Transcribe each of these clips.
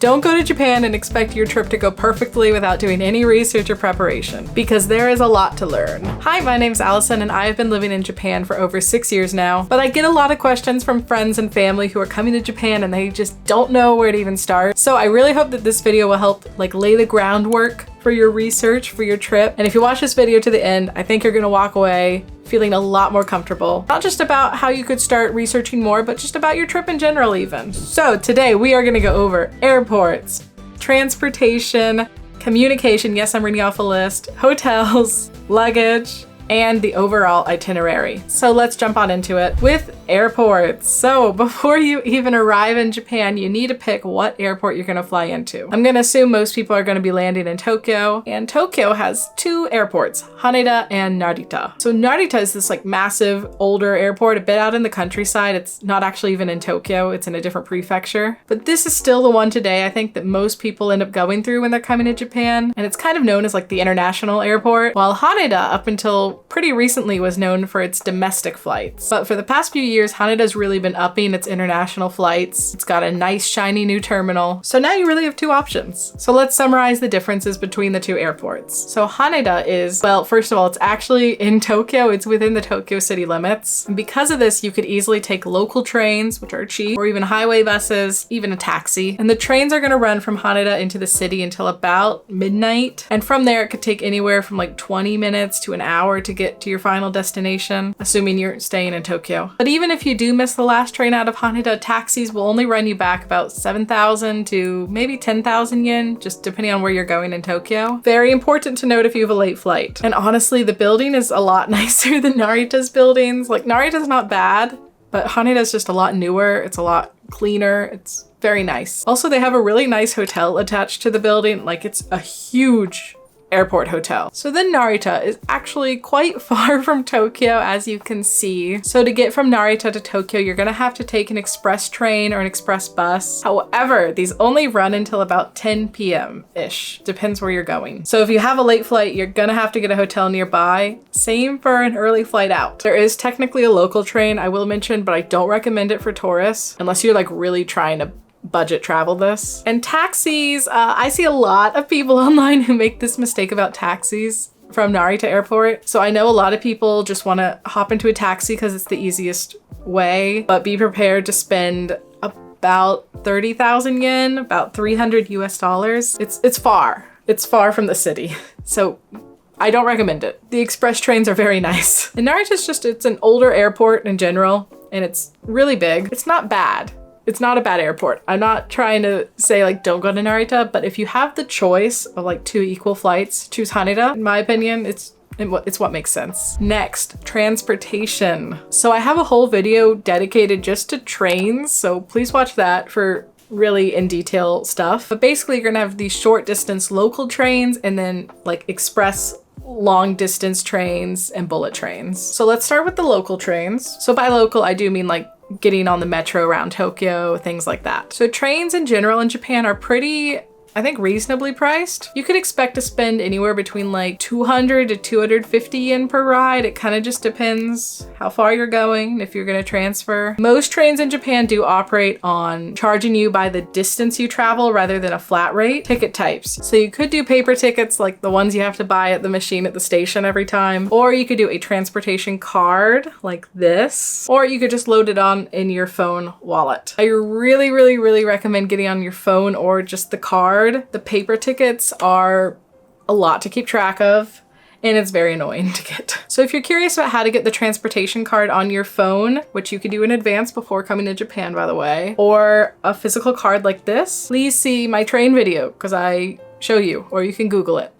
Don't go to Japan and expect your trip to go perfectly without doing any research or preparation, because there is a lot to learn. Hi, my name's Allison and I have been living in Japan for over 6 years now, but I get a lot of questions from friends and family who are coming to Japan and they just don't know where to even start. So I really hope that this video will help lay the groundwork for your research for your trip. And if you watch this video to the end, I think you're gonna walk away feeling a lot more comfortable. Not just about how you could start researching more, but just about your trip in general even. So today we are gonna go over airports, transportation, communication, yes, I'm reading off a list, hotels, luggage, and the overall itinerary. So let's jump on into it with airports. So before you even arrive in Japan, you need to pick what airport you're gonna fly into. I'm gonna assume most people are gonna be landing in Tokyo, and Tokyo has 2 airports, Haneda and Narita. So Narita is this massive older airport, a bit out in the countryside. It's not actually even in Tokyo, it's in a different prefecture. But this is still the one today I think that most people end up going through when they're coming to Japan. And it's kind of known as the international airport, while Haneda up until pretty recently was known for its domestic flights. But for the past few years, Haneda's really been upping its international flights. It's got a nice shiny new terminal. So now you really have 2 options. So let's summarize the differences between the 2 airports. So Haneda is, well, first of all, it's actually in Tokyo. It's within the Tokyo city limits. And because of this, you could easily take local trains, which are cheap, or even highway buses, even a taxi. And the trains are gonna run from Haneda into the city until about midnight. And from there, it could take anywhere from 20 minutes to an hour to get to your final destination, assuming you're staying in Tokyo. But even if you do miss the last train out of Haneda, taxis will only run you back about 7,000 to maybe 10,000 yen, just depending on where you're going in Tokyo. Very important to note if you have a late flight. And honestly, the building is a lot nicer than Narita's buildings. Narita's not bad, but Haneda's just a lot newer. It's a lot cleaner. It's very nice. Also, they have a really nice hotel attached to the building. It's a huge airport hotel. So then Narita is actually quite far from Tokyo, as you can see. So to get from Narita to Tokyo, you're gonna have to take an express train or an express bus. However, these only run until about 10 p.m.-ish, depends where you're going. So if you have a late flight, you're gonna have to get a hotel nearby. Same for an early flight out. There is technically a local train, I will mention, but I don't recommend it for tourists, unless you're really trying to budget travel this. And taxis, I see a lot of people online who make this mistake about taxis from Narita Airport. So I know a lot of people just want to hop into a taxi because it's the easiest way, but be prepared to spend about 30,000 yen, about 300 US dollars. It's far. It's far from the city. So I don't recommend it. The express trains are very nice. And Narita's it's an older airport in general, and it's really big. It's not bad. It's not a bad airport. I'm not trying to say don't go to Narita, but if you have the choice of 2 equal flights, choose Haneda. In my opinion, it's what makes sense. Next, transportation. So I have a whole video dedicated just to trains, so please watch that for really in detail stuff. But basically you're gonna have these short distance local trains and then express long distance trains and bullet trains. So let's start with the local trains. So by local, I do mean getting on the metro around Tokyo, things like that. So trains in general in Japan are pretty, I think, reasonably priced. You could expect to spend anywhere between 200 to 250 yen per ride. It kind of just depends how far you're going, if you're gonna transfer. Most trains in Japan do operate on charging you by the distance you travel rather than a flat rate. Ticket types. So you could do paper tickets like the ones you have to buy at the machine at the station every time, or you could do a transportation card like this, or you could just load it on in your phone wallet. I really, really, really recommend getting on your phone or just the card. The paper tickets are a lot to keep track of, and it's very annoying to get. So if you're curious about how to get the transportation card on your phone, which you could do in advance before coming to Japan, by the way, or a physical card like this, please see my train video because I show you, or you can Google it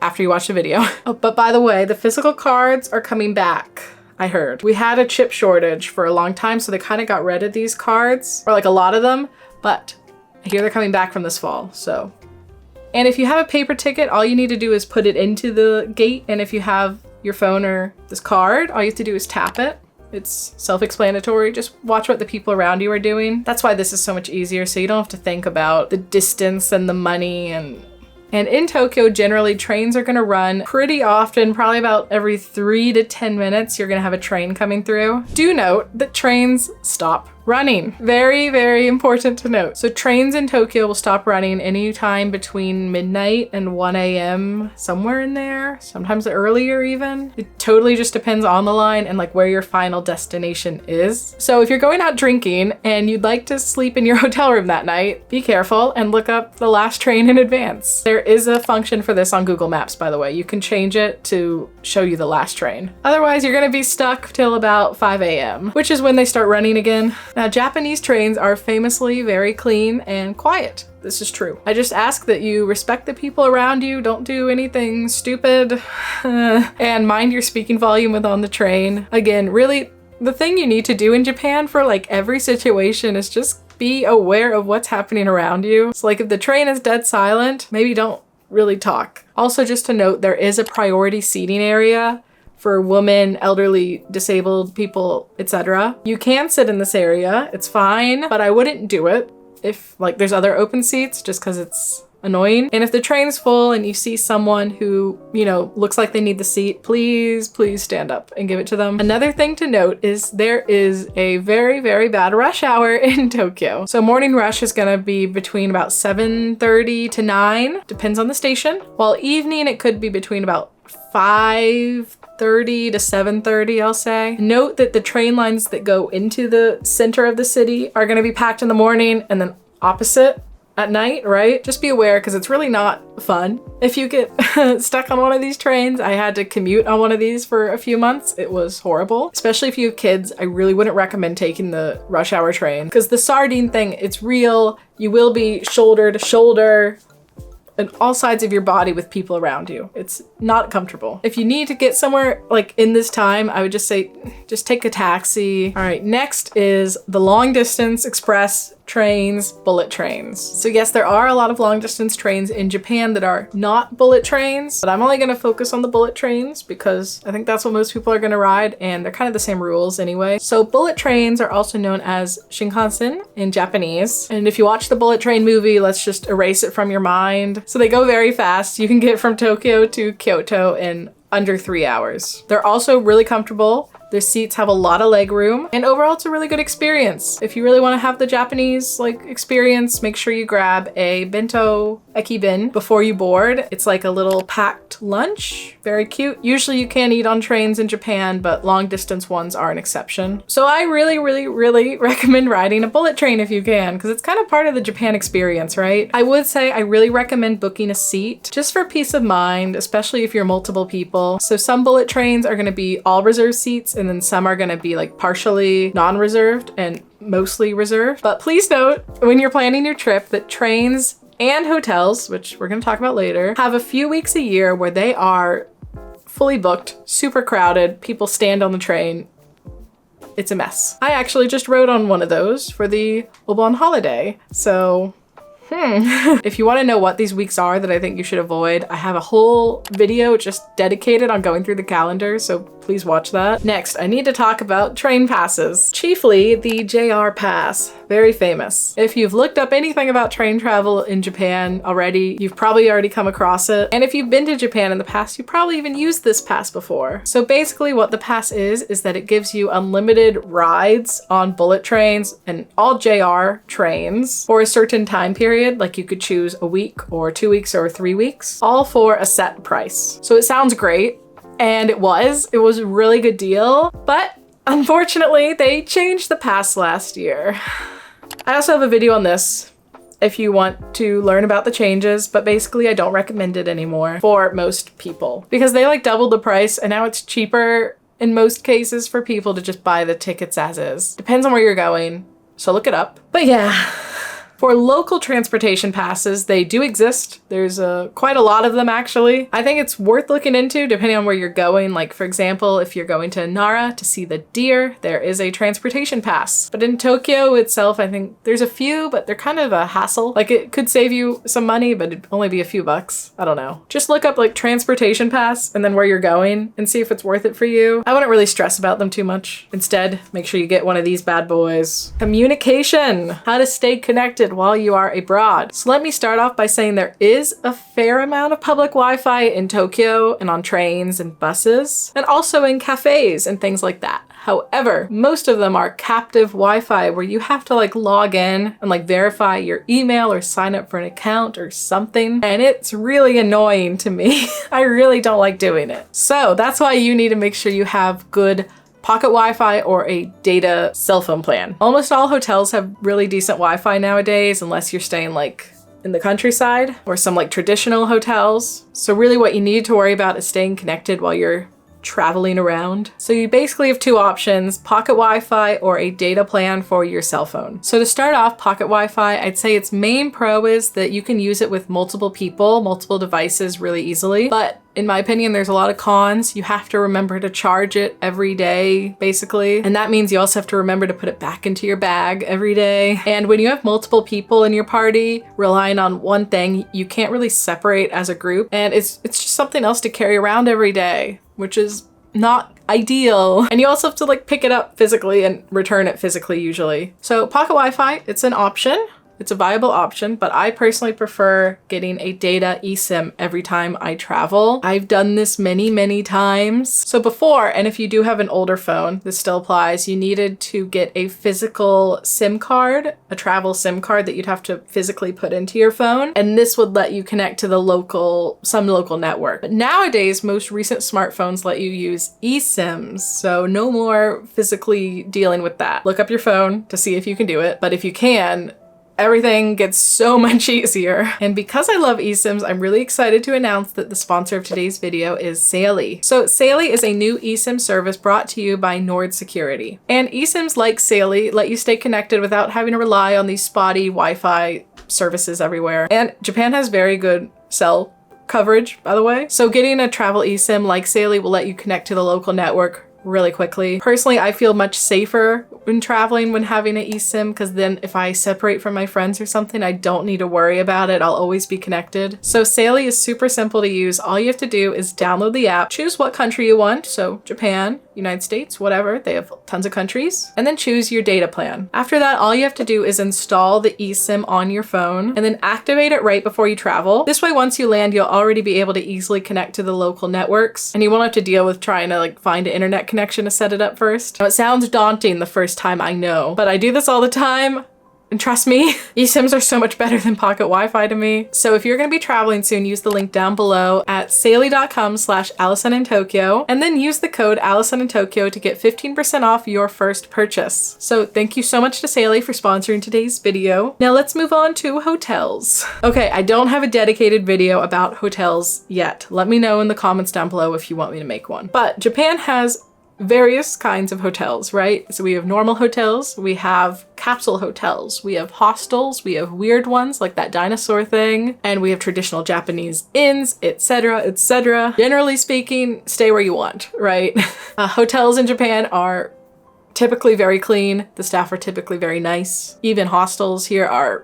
after you watch the video. Oh, but by the way, the physical cards are coming back. I heard. We had a chip shortage for a long time, so they kind of got rid of these cards, or a lot of them, but I hear they're coming back from this fall, so. And if you have a paper ticket, all you need to do is put it into the gate. And if you have your phone or this card, all you have to do is tap it. It's self-explanatory. Just watch what the people around you are doing. That's why this is so much easier, so you don't have to think about the distance and the money. And in Tokyo, generally trains are gonna run pretty often, probably about every 3 to 10 minutes, you're gonna have a train coming through. Do note that trains stop Running. Very, very important to note. So trains in Tokyo will stop running anytime between midnight and 1 a.m. somewhere in there, sometimes earlier even. It totally just depends on the line and like where your final destination is. So if you're going out drinking and you'd like to sleep in your hotel room that night, be careful and look up the last train in advance. There is a function for this on Google Maps, by the way. You can change it to show you the last train. Otherwise, you're gonna be stuck till about 5 a.m., which is when they start running again. Now, Japanese trains are famously very clean and quiet. This is true. I just ask that you respect the people around you, don't do anything stupid, and mind your speaking volume when on the train. Again, really, the thing you need to do in Japan for like every situation is just be aware of what's happening around you. So like if the train is dead silent, maybe don't really talk. Also, just to note, there is a priority seating area for women, elderly, disabled people, etc. You can sit in this area, it's fine, but I wouldn't do it if like there's other open seats just because it's annoying. And if the train's full and you see someone who, you know, looks like they need the seat, please stand up and give it to them. Another thing to note is there is a very, very bad rush hour in Tokyo. So morning rush is gonna be between about 7:30 to 9, depends on the station, while evening it could be between about 5:30 to 7:30, I'll say. Note that the train lines that go into the center of the city are gonna be packed in the morning and then opposite at night, right? Just be aware because it's really not fun. If you get stuck on one of these trains, I had to commute on one of these for a few months. It was horrible. Especially if you have kids, I really wouldn't recommend taking the rush hour train because the sardine thing, it's real. You will be shoulder to shoulder on all sides of your body with people around you. It's not comfortable. If you need to get somewhere like in this time, I would just say, just take a taxi. All right, next is the long distance express trains, bullet trains. So yes, there are a lot of long distance trains in Japan that are not bullet trains, but I'm only gonna focus on the bullet trains because I think that's what most people are gonna ride and they're kind of the same rules anyway. So bullet trains are also known as Shinkansen in Japanese. And if you watch the bullet train movie, let's just erase it from your mind. So they go very fast. You can get from Tokyo to Kyoto in under 3 hours. They're also really comfortable. Their seats have a lot of leg room, and overall it's a really good experience. If you really want to have the Japanese like experience, make sure you grab a bento ekibin before you board. It's like a little packed lunch, very cute. Usually you can't eat on trains in Japan, but long distance ones are an exception. So I really recommend riding a bullet train if you can, because it's kind of part of the Japan experience, right? I would say I really recommend booking a seat just for peace of mind, especially if you're multiple people. So some bullet trains are going to be all reserved seats, and then some are gonna be like partially non-reserved and mostly reserved. But please note when you're planning your trip that trains and hotels, which we're gonna talk about later, have a few weeks a year where they are fully booked, super crowded, people stand on the train. It's a mess. I actually just rode on one of those for the Obon holiday, so if you want to know what these weeks are that I think you should avoid, I have a whole video just dedicated on going through the calendar, so please watch that. Next, I need to talk about train passes, chiefly the JR Pass, very famous. If you've looked up anything about train travel in Japan already, you've probably already come across it. And if you've been to Japan in the past, you probably even used this pass before. So basically what the pass is that it gives you unlimited rides on bullet trains and all JR trains for a certain time period. Like you could choose a week or 2 weeks or 3 weeks, all for a set price. So it sounds great. And it was a really good deal, but unfortunately they changed the pass last year. I also have a video on this if you want to learn about the changes, but basically I don't recommend it anymore for most people because they like doubled the price and now it's cheaper in most cases for people to just buy the tickets as is. Depends on where you're going, so look it up. But yeah. For local transportation passes, they do exist. There's quite a lot of them actually. I think it's worth looking into depending on where you're going. Like for example, if you're going to Nara to see the deer, there is a transportation pass. But in Tokyo itself, I think there's a few, but they're kind of a hassle. Like it could save you some money, but it'd only be a few bucks. I don't know. Just look up like transportation pass and then where you're going and see if it's worth it for you. I wouldn't really stress about them too much. Instead, make sure you get one of these bad boys. Communication, how to stay connected while you are abroad. So let me start off by saying there is a fair amount of public Wi-Fi in Tokyo and on trains and buses, and also in cafes and things like that. However, most of them are captive Wi-Fi where you have to like log in and like verify your email or sign up for an account or something. And it's really annoying to me. I really don't like doing it. So that's why you need to make sure you have good pocket Wi-Fi or a data cell phone plan. Almost all hotels have really decent Wi-Fi nowadays, unless you're staying like in the countryside or some like traditional hotels. So really what you need to worry about is staying connected while you're traveling around. So you basically have two options, pocket Wi-Fi or a data plan for your cell phone. So to start off, pocket Wi-Fi, I'd say its main pro is that you can use it with multiple people, multiple devices really easily. But in my opinion, there's a lot of cons. You have to remember to charge it every day, basically. And that means you also have to remember to put it back into your bag every day. And when you have multiple people in your party relying on one thing, you can't really separate as a group. And it's just something else to carry around every day, which is not ideal. And you also have to like pick it up physically and return it physically usually. So pocket Wi-Fi, it's an option. It's a viable option, but I personally prefer getting a data eSIM every time I travel. I've done this many, many times. So before, and if you do have an older phone, this still applies, you needed to get a physical SIM card, a travel SIM card that you'd have to physically put into your phone. And this would let you connect to the some local network. But nowadays, most recent smartphones let you use eSIMs. So no more physically dealing with that. Look up your phone to see if you can do it. But if you can, everything gets so much easier. And because I love eSIMs, I'm really excited to announce that the sponsor of today's video is Saily. So Saily is a new eSIM service brought to you by Nord Security. And eSIMs like Saily let you stay connected without having to rely on these spotty Wi-Fi services everywhere. And Japan has very good cell coverage, by the way. So getting a travel eSIM like Saily will let you connect to the local network really quickly. Personally, I feel much safer when traveling when having an eSIM, because then if I separate from my friends or something, I don't need to worry about it. I'll always be connected. So Saily is super simple to use. All you have to do is download the app, choose what country you want. So Japan, United States, whatever. They have tons of countries. And then choose your data plan. After that, all you have to do is install the eSIM on your phone and then activate it right before you travel. This way, once you land, you'll already be able to easily connect to the local networks, and you won't have to deal with trying to like find an internet connection to set it up first. Now, it sounds daunting the first time, I know, but I do this all the time. And trust me, eSIMs are so much better than pocket Wi-Fi to me. So if you're gonna be traveling soon, use the link down below at saily.com/AllisonInTokyo, and then use the code AllisonInTokyo to get 15% off your first purchase. So thank you so much to Saily for sponsoring today's video. Now let's move on to hotels. Okay, I don't have a dedicated video about hotels yet. Let me know in the comments down below if you want me to make one. But Japan has various kinds of hotels, right? So we have normal hotels, we have capsule hotels, we have hostels, we have weird ones like that dinosaur thing, and we have traditional Japanese inns, etc., etc. Generally speaking, stay where you want, right? Hotels in Japan are typically very clean. The staff are typically very nice. Even hostels here are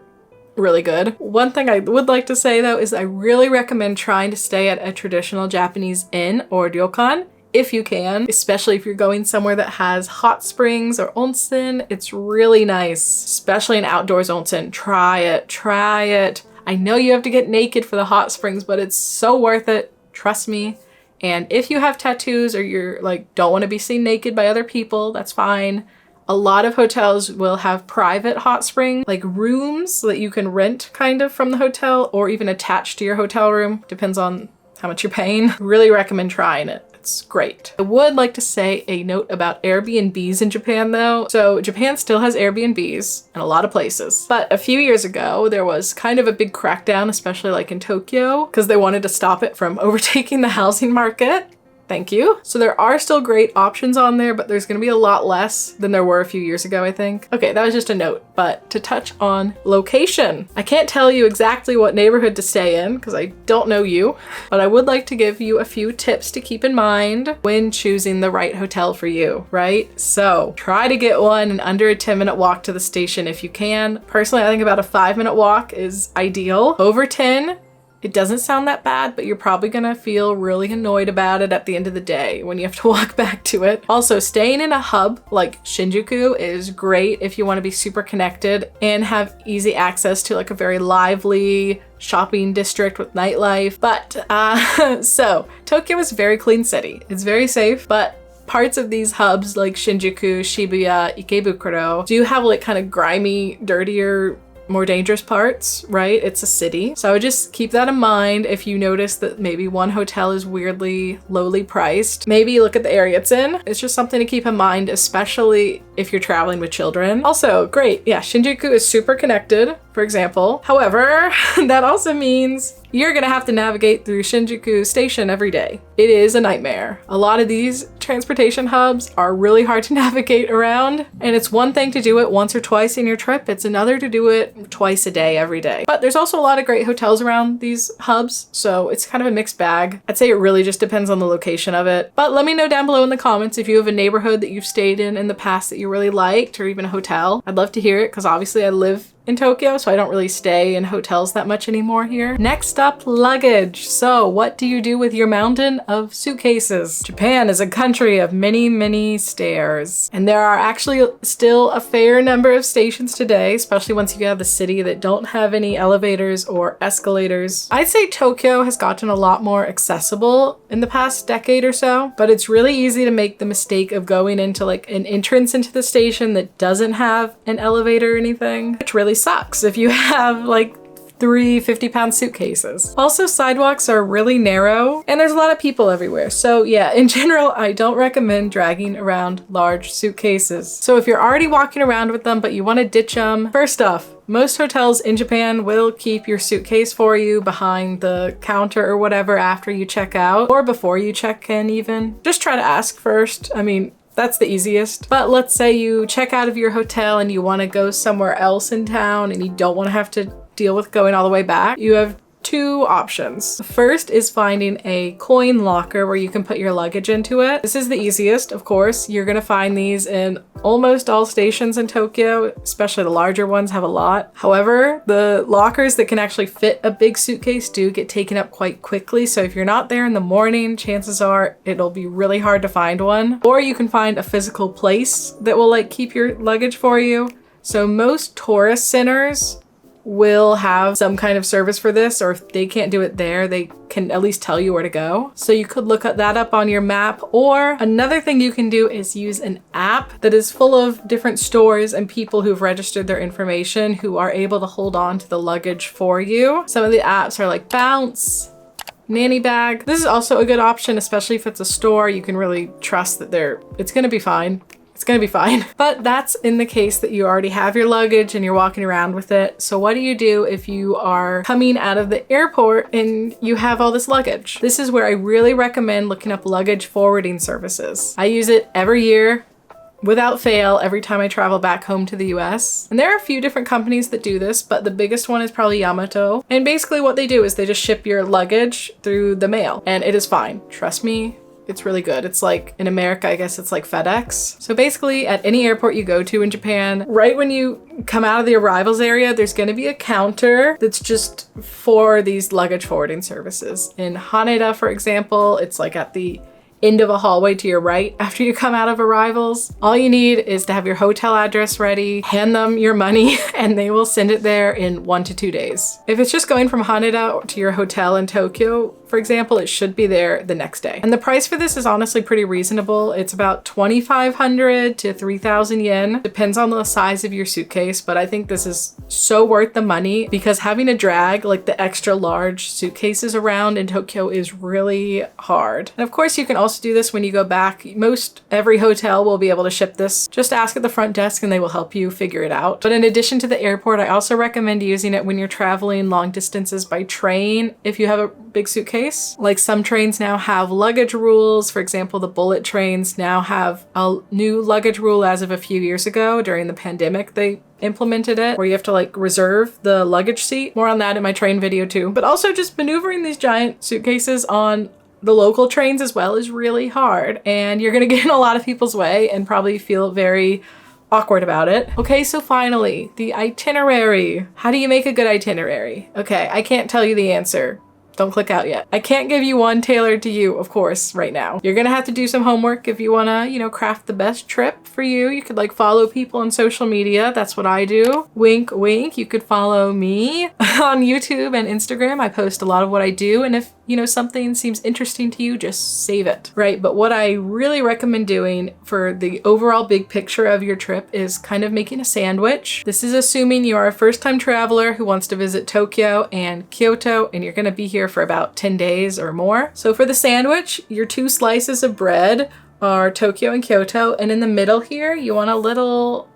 really good. One thing I would like to say though is I really recommend trying to stay at a traditional Japanese inn or ryokan if you can, especially if you're going somewhere that has hot springs or onsen. It's really nice, especially an outdoors onsen. Try it, try it. I know you have to get naked for the hot springs, but it's so worth it, trust me. And if you have tattoos or you're like, don't want to be seen naked by other people, that's fine. A lot of hotels will have private hot spring, like rooms that you can rent kind of from the hotel or even attached to your hotel room, depends on how much you're paying. Really recommend trying it. It's great. I would like to say a note about Airbnbs in Japan though. So Japan still has Airbnbs in a lot of places, but a few years ago there was kind of a big crackdown, especially like in Tokyo, because they wanted to stop it from overtaking the housing market. Thank you. So there are still great options on there, but there's gonna be a lot less than there were a few years ago, I think. Okay, that was just a note, but to touch on location. I can't tell you exactly what neighborhood to stay in because I don't know you, but I would like to give you a few tips to keep in mind when choosing the right hotel for you, right? So try to get one in under a 10-minute walk to the station if you can. Personally, I think about a 5-minute walk is ideal. Over 10, it doesn't sound that bad, but you're probably gonna feel really annoyed about it at the end of the day when you have to walk back to it. Also, staying in a hub like Shinjuku is great if you want to be super connected and have easy access to like a very lively shopping district with nightlife. But so Tokyo is a very clean city. It's very safe, but parts of these hubs like Shinjuku, Shibuya, Ikebukuro do have like kind of grimy, dirtier, more dangerous parts, right? It's a city. So I would just keep that in mind. If you notice that maybe one hotel is weirdly lowly priced, maybe look at the area it's in. It's just something to keep in mind, especially if you're traveling with children. Also, great. Yeah, Shinjuku is super connected, for example. However, that also means you're gonna have to navigate through Shinjuku Station every day. It is a nightmare. A lot of these transportation hubs are really hard to navigate around, and it's one thing to do it once or twice in your trip. It's another to do it twice a day, every day. But there's also a lot of great hotels around these hubs, so it's kind of a mixed bag. I'd say it really just depends on the location of it. But let me know down below in the comments if you have a neighborhood that you've stayed in the past that you really liked, or even a hotel. I'd love to hear it, because obviously I live in Tokyo, so I don't really stay in hotels that much anymore here. Next up, luggage. So what do you do with your mountain of suitcases? Japan is a country of many, many stairs, and there are actually still a fair number of stations today, especially once you get out of the city, that don't have any elevators or escalators. I'd say Tokyo has gotten a lot more accessible in the past decade or so, but it's really easy to make the mistake of going into like an entrance into the station that doesn't have an elevator or anything, which really sucks if you have like 3 50-pound suitcases. Also, sidewalks are really narrow and there's a lot of people everywhere. So yeah, in general, I don't recommend dragging around large suitcases. So if you're already walking around with them, but you want to ditch them, first off, most hotels in Japan will keep your suitcase for you behind the counter or whatever after you check out, or before you check in even. Just try to ask first. I mean, that's the easiest. But let's say you check out of your hotel and you want to go somewhere else in town and you don't want to have to deal with going all the way back. You have 2 options. The first is finding a coin locker where you can put your luggage into it. This is the easiest, of course. You're gonna find these in almost all stations in Tokyo, especially the larger ones have a lot. However, the lockers that can actually fit a big suitcase do get taken up quite quickly. So if you're not there in the morning, chances are it'll be really hard to find one. Or you can find a physical place that will like keep your luggage for you. So most tourist centers will have some kind of service for this, or if they can't do it there, they can at least tell you where to go. So you could look that up on your map, or another thing you can do is use an app that is full of different stores and people who've registered their information who are able to hold on to the luggage for you. Some of the apps are like Bounce, Nanny Bag. This is also a good option, especially if it's a store. You can really trust that it's gonna be fine. It's gonna be fine. But that's in the case that you already have your luggage and you're walking around with it. So what do you do if you are coming out of the airport and you have all this luggage? This is where I really recommend looking up luggage forwarding services. I use it every year, without fail, every time I travel back home to the US. And there are a few different companies that do this, but the biggest one is probably Yamato. And basically what they do is they just ship your luggage through the mail, and it is fine. Trust me. It's really good. It's like, in America, I guess it's like FedEx. So basically at any airport you go to in Japan, right when you come out of the arrivals area, there's gonna be a counter that's just for these luggage forwarding services. In Haneda, for example, it's like at the end of a hallway to your right after you come out of arrivals. All you need is to have your hotel address ready, hand them your money, and they will send it there in 1 to 2 days. If it's just going from Haneda to your hotel in Tokyo, for example, it should be there the next day. And the price for this is honestly pretty reasonable. It's about 2,500 to 3,000 yen. Depends on the size of your suitcase, but I think this is so worth the money because having to drag like the extra large suitcases around in Tokyo is really hard. And of course, you can also do this when you go back. Most every hotel will be able to ship this. Just ask at the front desk and they will help you figure it out. But in addition to the airport, I also recommend using it when you're traveling long distances by train if you have a big suitcase. Like some trains now have luggage rules. For example, the bullet trains now have a new luggage rule as of a few years ago. During the pandemic, they implemented it where you have to like reserve the luggage seat. More on that in my train video too. But also just maneuvering these giant suitcases on the local trains as well is really hard, and you're gonna get in a lot of people's way and probably feel very awkward about it. Okay, so finally, the itinerary. How do you make a good itinerary? Okay, I can't tell you the answer. Don't click out yet. I can't give you one tailored to you, of course, right now. You're gonna have to do some homework if you wanna, craft the best trip for you. You could like follow people on social media. That's what I do. Wink, wink. You could follow me on YouTube and Instagram. I post a lot of what I do. And if you know, something seems interesting to you, just save it, right? But what I really recommend doing for the overall big picture of your trip is kind of making a sandwich. This is assuming you are a first-time traveler who wants to visit Tokyo and Kyoto, and you're gonna be here for about 10 days or more. So for the sandwich, your 2 slices of bread are Tokyo and Kyoto, and in the middle here, you want a little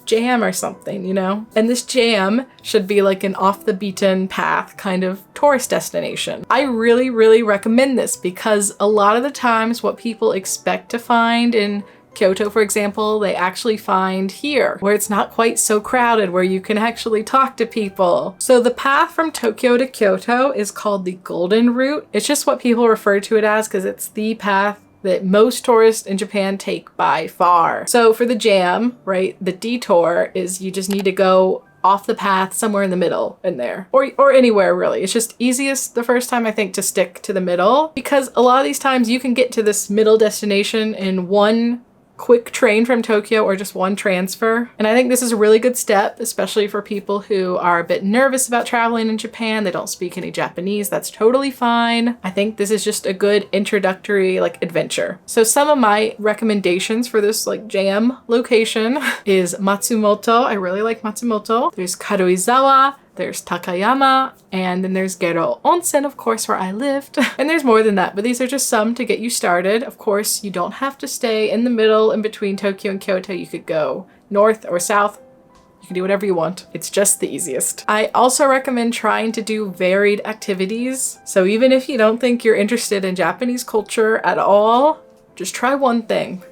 jam or something, you know? And this jam should be like an off the beaten path kind of tourist destination. I really, really recommend this because a lot of the times what people expect to find in Kyoto, for example, they actually find here, where it's not quite so crowded, where you can actually talk to people. So the path from Tokyo to Kyoto is called the Golden Route. It's just what people refer to it as because it's the path that most tourists in Japan take by far. So for the jam, right, the detour is you just need to go off the path somewhere in the middle in there, or anywhere really. It's just easiest the first time, I think, to stick to the middle because a lot of these times you can get to this middle destination in one quick train from Tokyo or just one transfer. And I think this is a really good step, especially for people who are a bit nervous about traveling in Japan. They don't speak any Japanese. That's totally fine. I think this is just a good introductory like adventure. So some of my recommendations for this like jam location is Matsumoto. I really like Matsumoto. There's Karuizawa, there's Takayama, and then there's Gero Onsen, of course, where I lived. And there's more than that, but these are just some to get you started. Of course, you don't have to stay in the middle in between Tokyo and Kyoto. You could go north or south. You can do whatever you want. It's just the easiest. I also recommend trying to do varied activities. So even if you don't think you're interested in Japanese culture at all, just try one thing.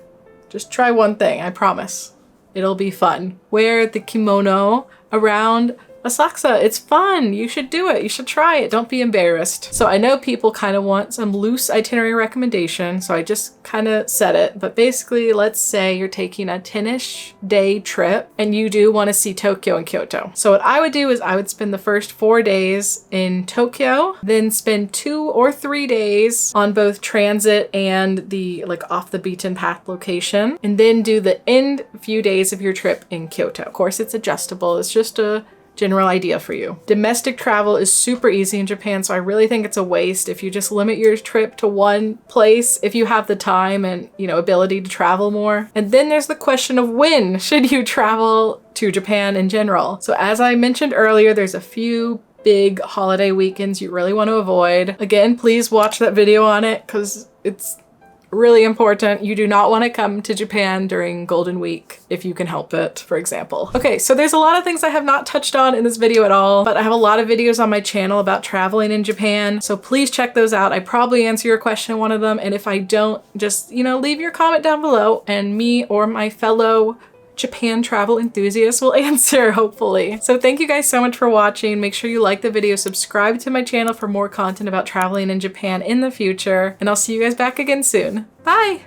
Just try one thing, I promise. It'll be fun. Wear the kimono around Asakusa. It's fun. You should do it. You should try it. Don't be embarrassed. So I know people kind of want some loose itinerary recommendation, so I just kind of said it. But basically, let's say you're taking a 10-ish day trip and you do want to see Tokyo and Kyoto. So what I would do is I would spend the first 4 days in Tokyo, then spend 2 or 3 days on both transit and the like off the beaten path location, and then do the end few days of your trip in Kyoto. Of course, it's adjustable. It's just a general idea for you. Domestic travel is super easy in Japan, so I really think it's a waste if you just limit your trip to one place if you have the time and, you know, ability to travel more. And then there's the question of when should you travel to Japan in general. So as I mentioned earlier, there's a few big holiday weekends you really want to avoid. Again, please watch that video on it because it's really important. You do not want to come to Japan during Golden Week if you can help it, for example. Okay, so there's a lot of things I have not touched on in this video at all, but I have a lot of videos on my channel about traveling in Japan, so please check those out. I probably answer your question in one of them, and if I don't, just, you know, leave your comment down below and me or my fellow Japan travel enthusiasts will answer, hopefully. So thank you guys so much for watching. Make sure you like the video, subscribe to my channel for more content about traveling in Japan in the future, and I'll see you guys back again soon. Bye!